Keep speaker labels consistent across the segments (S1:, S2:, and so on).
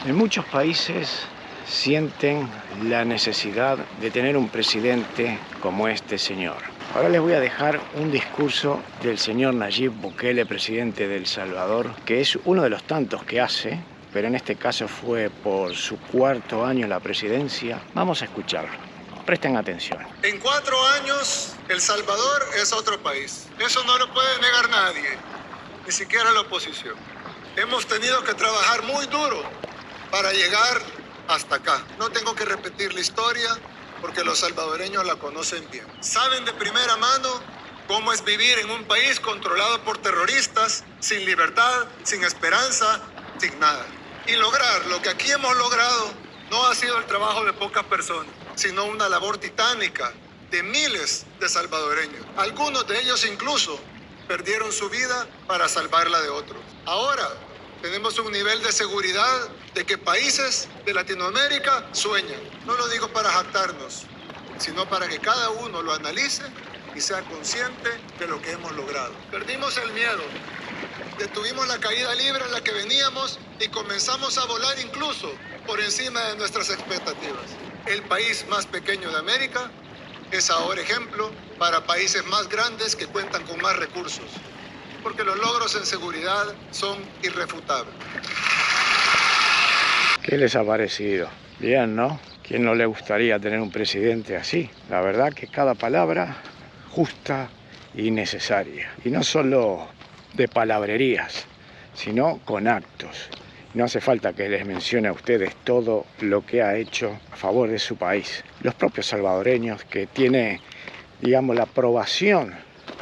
S1: En muchos países sienten la necesidad de tener un presidente como este señor. Ahora les voy a dejar un discurso del señor Nayib Bukele, presidente de El Salvador, que es uno de los tantos que hace, pero en este caso fue por su cuarto año en la presidencia. Vamos a escucharlo. Presten atención.
S2: En 4 años, El Salvador es otro país. Eso no lo puede negar nadie, ni siquiera la oposición. Hemos tenido que trabajar muy duro para llegar hasta acá. No tengo que repetir la historia porque los salvadoreños la conocen bien. Saben de primera mano cómo es vivir en un país controlado por terroristas, sin libertad, sin esperanza, sin nada. Y lograr lo que aquí hemos logrado no ha sido el trabajo de pocas personas, sino una labor titánica de miles de salvadoreños. Algunos de ellos incluso perdieron su vida para salvarla de otros. Ahora tenemos un nivel de seguridad de que países de Latinoamérica sueñan. No lo digo para jactarnos, sino para que cada uno lo analice y sea consciente de lo que hemos logrado. Perdimos el miedo, detuvimos la caída libre en la que veníamos y comenzamos a volar incluso por encima de nuestras expectativas. El país más pequeño de América es ahora ejemplo para países más grandes que cuentan con más recursos, porque los logros en seguridad son irrefutables.
S1: ¿Qué les ha parecido? Bien, ¿no? ¿Quién no le gustaría tener un presidente así? La verdad que cada palabra justa y necesaria. Y no solo de palabrerías, sino con actos. No hace falta que les mencione a ustedes todo lo que ha hecho a favor de su país. Los propios salvadoreños, que tiene, digamos, la aprobación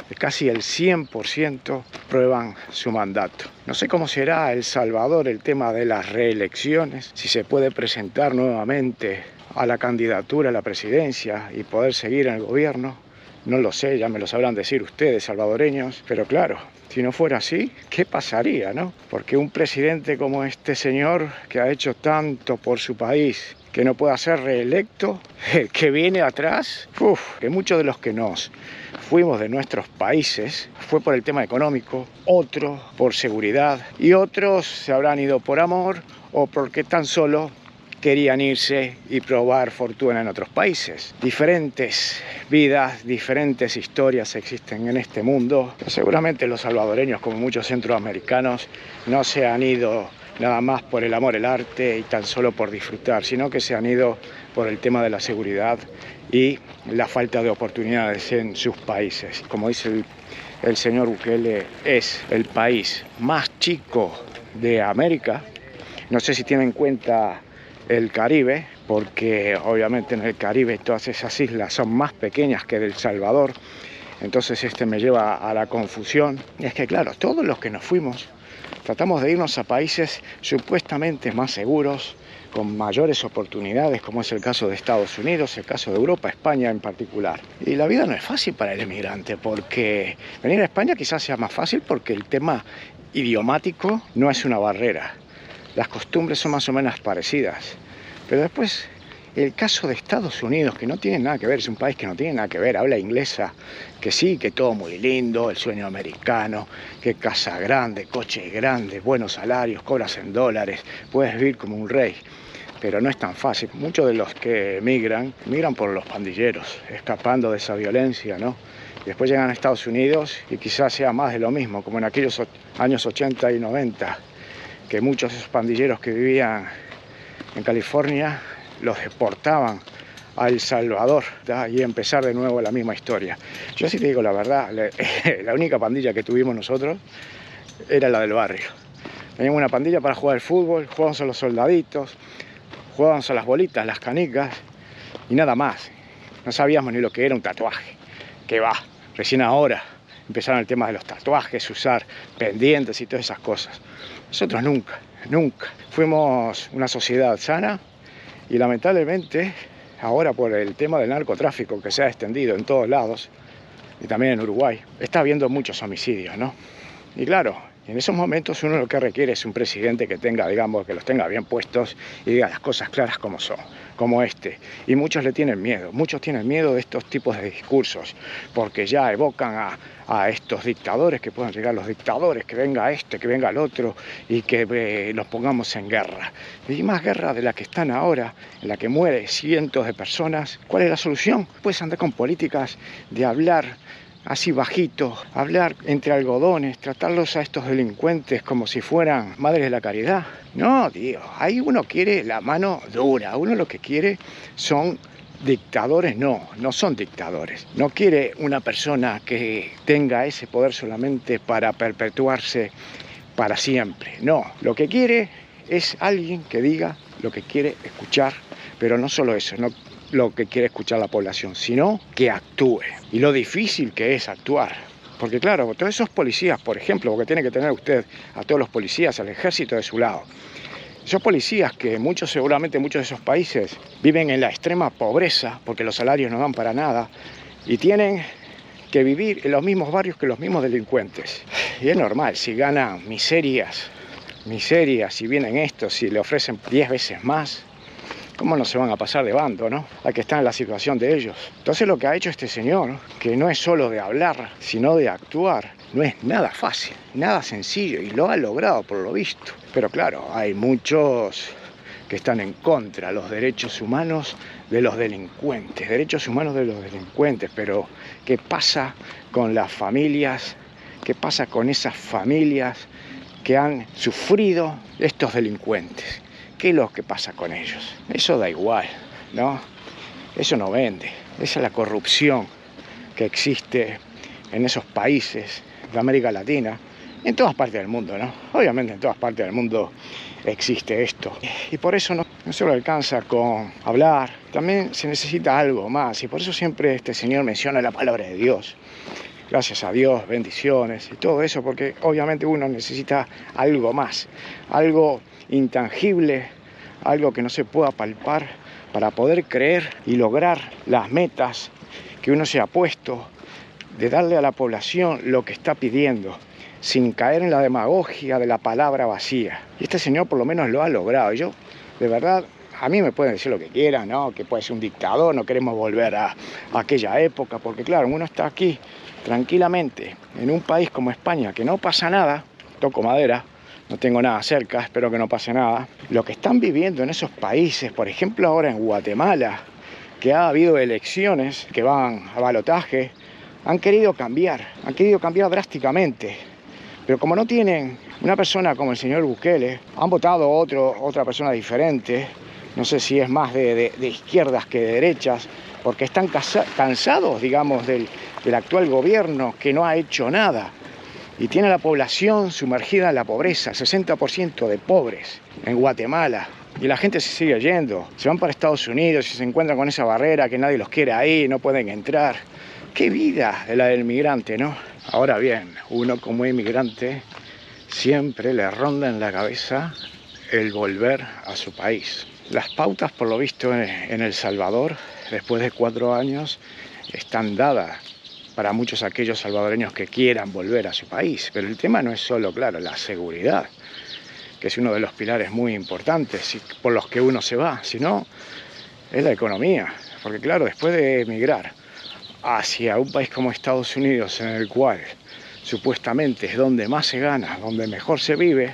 S1: de casi el 100%, prueban su mandato. No sé cómo será El Salvador el tema de las reelecciones, si se puede presentar nuevamente a la candidatura a la presidencia y poder seguir en el gobierno. No lo sé, ya me lo sabrán decir ustedes, salvadoreños, pero claro, si no fuera así, ¿qué pasaría, no? Porque un presidente como este señor, que ha hecho tanto por su país, que no pueda ser reelecto, el que viene atrás, que muchos de los que nos fuimos de nuestros países fue por el tema económico, otros por seguridad y otros se habrán ido por amor o porque tan solo querían irse y probar fortuna en otros países. Diferentes vidas, diferentes historias existen en este mundo. Seguramente los salvadoreños, como muchos centroamericanos, no se han ido nada más por el amor al arte y tan solo por disfrutar, sino que se han ido por el tema de la seguridad y la falta de oportunidades en sus países. Como dice el señor Bukele, es el país más chico de América. No sé si tienen en cuenta el Caribe, porque obviamente en el Caribe todas esas islas son más pequeñas que El Salvador, entonces me lleva a la confusión. Y es que claro, todos los que nos fuimos tratamos de irnos a países supuestamente más seguros, con mayores oportunidades, como es el caso de Estados Unidos, el caso de Europa, España en particular. Y la vida no es fácil para el emigrante, porque venir a España quizás sea más fácil porque el tema idiomático no es una barrera. Las costumbres son más o menos parecidas. Pero después, el caso de Estados Unidos, que no tiene nada que ver, es un país que no tiene nada que ver, habla inglesa, que sí, que todo muy lindo, el sueño americano, que casa grande, coche grande, buenos salarios, cobras en dólares, puedes vivir como un rey. Pero no es tan fácil. Muchos de los que migran por los pandilleros, escapando de esa violencia, ¿no? Y después llegan a Estados Unidos y quizás sea más de lo mismo, como en aquellos años 80 y 90, que muchos de esos pandilleros que vivían en California los deportaban a El Salvador, ¿tá? Y empezar de nuevo la misma historia. Yo sí te digo la verdad, la única pandilla que tuvimos nosotros era la del barrio. Teníamos una pandilla para jugar al fútbol, jugábamos a los soldaditos, jugábamos a las bolitas, las canicas y nada más. No sabíamos ni lo que era un tatuaje. Que va, recién ahora empezaron el tema de los tatuajes, usar pendientes y todas esas cosas. Nosotros nunca. Fuimos una sociedad sana y lamentablemente ahora por el tema del narcotráfico que se ha extendido en todos lados y también en Uruguay, está habiendo muchos homicidios, ¿no? Y claro, Y en esos momentos uno lo que requiere es un presidente que tenga, digamos, que los tenga bien puestos y diga las cosas claras como son, como este. Y muchos le tienen miedo, muchos tienen miedo de estos tipos de discursos, porque ya evocan a estos dictadores, que puedan llegar los dictadores, que venga este, que venga el otro, y que los pongamos en guerra. Y más guerra de la que están ahora, en la que mueren cientos de personas. ¿Cuál es la solución? Puedes andar con políticas de hablar así bajito, hablar entre algodones, tratarlos a estos delincuentes como si fueran madres de la caridad. No, tío, ahí uno quiere la mano dura, uno lo que quiere son dictadores, no son dictadores. No quiere una persona que tenga ese poder solamente para perpetuarse para siempre. No, lo que quiere es alguien que diga lo que quiere escuchar, pero no solo eso, no lo que quiere escuchar la población, sino que actúe. Y lo difícil que es actuar. Porque claro, todos esos policías, por ejemplo, porque tiene que tener usted a todos los policías, al ejército de su lado. Esos policías que seguramente muchos de esos países viven en la extrema pobreza, porque los salarios no dan para nada, y tienen que vivir en los mismos barrios que los mismos delincuentes. Y es normal, si ganan miserias, si vienen estos, si le ofrecen 10 veces más, ¿cómo no se van a pasar de bando, no? A que están en la situación de ellos. Entonces lo que ha hecho este señor, que no es solo de hablar, sino de actuar, no es nada fácil, nada sencillo, y lo ha logrado por lo visto. Pero claro, hay muchos que están en contra de los derechos humanos de los delincuentes, pero ¿qué pasa con las familias? ¿Qué pasa con esas familias que han sufrido estos delincuentes? ¿Qué es lo que pasa con ellos? Eso da igual, ¿no? Eso no vende. Esa es la corrupción que existe en esos países de América Latina, en todas partes del mundo, ¿no? Obviamente en todas partes del mundo existe esto. Y por eso no solo alcanza con hablar, también se necesita algo más. Y por eso siempre este señor menciona la palabra de Dios. Gracias a Dios, bendiciones y todo eso, porque obviamente uno necesita algo más, algo intangible, algo que no se pueda palpar para poder creer y lograr las metas que uno se ha puesto, de darle a la población lo que está pidiendo, sin caer en la demagogia de la palabra vacía. Y este señor por lo menos lo ha logrado. Y yo, de verdad, a mí me pueden decir lo que quieran, ¿no? Que puede ser un dictador, no queremos volver a aquella época, porque claro, uno está aquí tranquilamente, en un país como España, que no pasa nada, toco madera, no tengo nada cerca, espero que no pase nada. Lo que están viviendo en esos países, por ejemplo ahora en Guatemala, que ha habido elecciones que van a balotaje, han querido cambiar drásticamente. Pero como no tienen una persona como el señor Bukele, han votado otra persona diferente, no sé si es más de izquierdas que de derechas, porque están cansados, digamos, del actual gobierno que no ha hecho nada. Y tiene a la población sumergida en la pobreza, 60% de pobres en Guatemala. Y la gente se sigue yendo, se van para Estados Unidos y se encuentran con esa barrera que nadie los quiere ahí, no pueden entrar. ¡Qué vida es la del migrante, ¿no? Ahora bien, uno como inmigrante siempre le ronda en la cabeza el volver a su país. Las pautas, por lo visto, en El Salvador, después de 4 años, están dadas para muchos aquellos salvadoreños que quieran volver a su país. Pero el tema no es solo, claro, la seguridad, que es uno de los pilares muy importantes por los que uno se va, sino es la economía. Porque claro, después de emigrar hacia un país como Estados Unidos, en el cual supuestamente es donde más se gana, donde mejor se vive,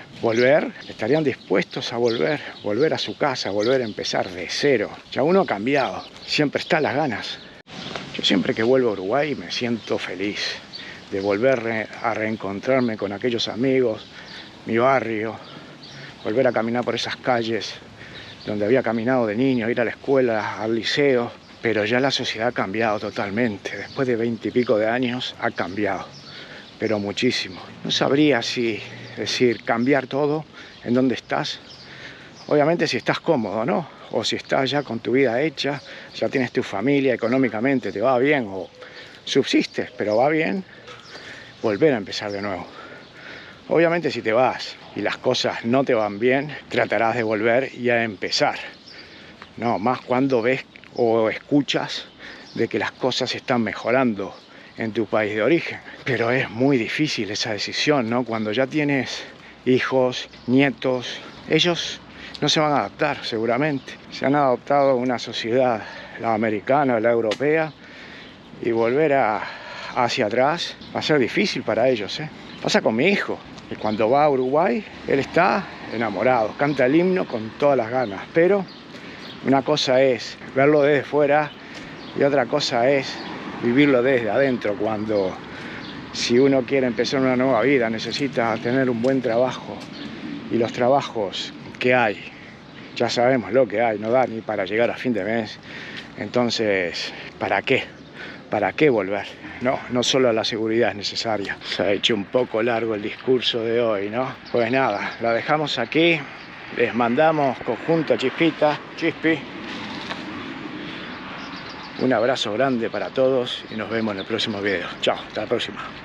S1: estarían dispuestos a volver a su casa, volver a empezar de cero. Ya uno ha cambiado, siempre están las ganas. Yo siempre que vuelvo a Uruguay me siento feliz de volver a reencontrarme con aquellos amigos, mi barrio, volver a caminar por esas calles donde había caminado de niño, ir a la escuela, al liceo, pero ya la sociedad ha cambiado totalmente. Después de 20 y pico de años ha cambiado, pero muchísimo. No sabría si decir cambiar todo en donde estás. Obviamente si estás cómodo, ¿no? O si estás ya con tu vida hecha, ya tienes tu familia, económicamente te va bien o subsistes, pero va bien, volver a empezar de nuevo. Obviamente si te vas y las cosas no te van bien, tratarás de volver y a empezar. No, más cuando ves o escuchas de que las cosas están mejorando en tu país de origen. Pero es muy difícil esa decisión, ¿no? Cuando ya tienes hijos, nietos, ellos no se van a adaptar seguramente. Se han adaptado a una sociedad, la americana, la europea, y volver hacia atrás va a ser difícil para ellos, ¿eh? Pasa con mi hijo, que cuando va a Uruguay, él está enamorado, canta el himno con todas las ganas, pero una cosa es verlo desde fuera y otra cosa es vivirlo desde adentro, cuando si uno quiere empezar una nueva vida necesita tener un buen trabajo, y los trabajos que hay, ya sabemos lo que hay, no da ni para llegar a fin de mes. Entonces, ¿para qué? ¿Para qué volver? No solo la seguridad es necesaria. Se ha hecho un poco largo el discurso de hoy, ¿no? Pues nada, la dejamos aquí. Les mandamos conjunto a Chispita, Chispi. Un abrazo grande para todos y nos vemos en el próximo video. Chao, hasta la próxima.